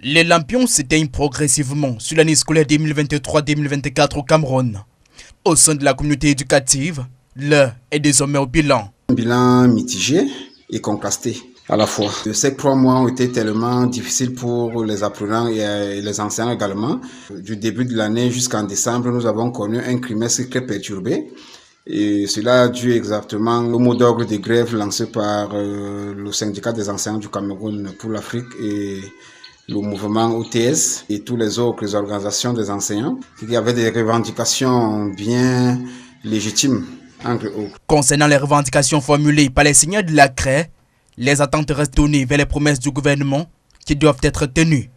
Les lampions s'éteignent progressivement sur l'année scolaire 2023-2024 au Cameroun. Au sein de la communauté éducative, l'heure est désormais au bilan. Un bilan mitigé et contrasté à la fois. Ces 3 mois ont été tellement difficiles pour les apprenants et les enseignants également. Du début de l'année jusqu'en décembre, nous avons connu un trimestre très perturbé. Et cela a dû exactement au mot d'ordre de grève lancé par le syndicat des enseignants du Cameroun pour l'Afrique et le mouvement OTS et tous les autres organisations des enseignants. Il y avait des revendications bien légitimes, entre autres. Concernant les revendications formulées par les seigneurs de la CRE, les attentes restent tournées vers les promesses du gouvernement qui doivent être tenues.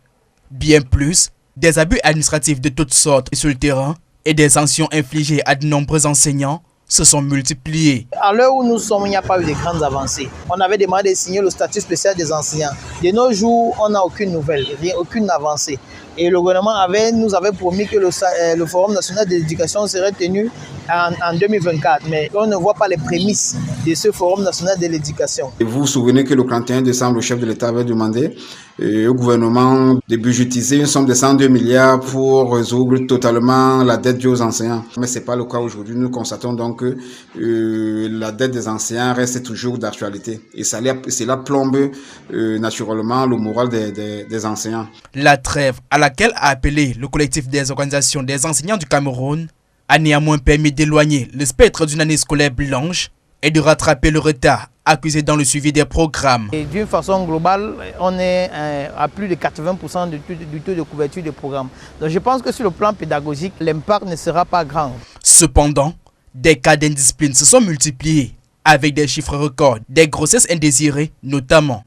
Bien plus, des abus administratifs de toutes sortes sur le terrain et des sanctions infligées à de nombreux enseignants se sont multipliés. À l'heure où nous sommes, il n'y a pas eu de grandes avancées. On avait demandé de signer le statut spécial des enseignants. De nos jours, on n'a aucune nouvelle, aucune avancée. Et le gouvernement nous avait promis que le Forum national de l'éducation serait tenu en 2024. Mais on ne voit pas les prémices de ce Forum national de l'éducation. Vous vous souvenez que le 31 décembre, le chef de l'État avait demandé au gouvernement de budgétiser une somme de 102 milliards pour résoudre totalement la dette due aux enseignants. Mais ce n'est pas le cas aujourd'hui. Nous constatons donc que la dette des enseignants reste toujours d'actualité. Et cela plombe naturellement le moral des enseignants. La trêve à laquelle a appelé le collectif des organisations des enseignants du Cameroun a néanmoins permis d'éloigner le spectre d'une année scolaire blanche et de rattraper le retard accusé dans le suivi des programmes. D'une façon globale, on est à plus de 80% du taux de couverture des programmes. Donc je pense que sur le plan pédagogique, l'impact ne sera pas grand. Cependant, des cas d'indiscipline se sont multipliés avec des chiffres records, des grossesses indésirées notamment.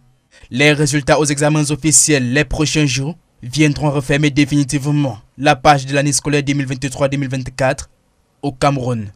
Les résultats aux examens officiels les prochains jours viendront refermer définitivement la page de l'année scolaire 2023-2024 au Cameroun.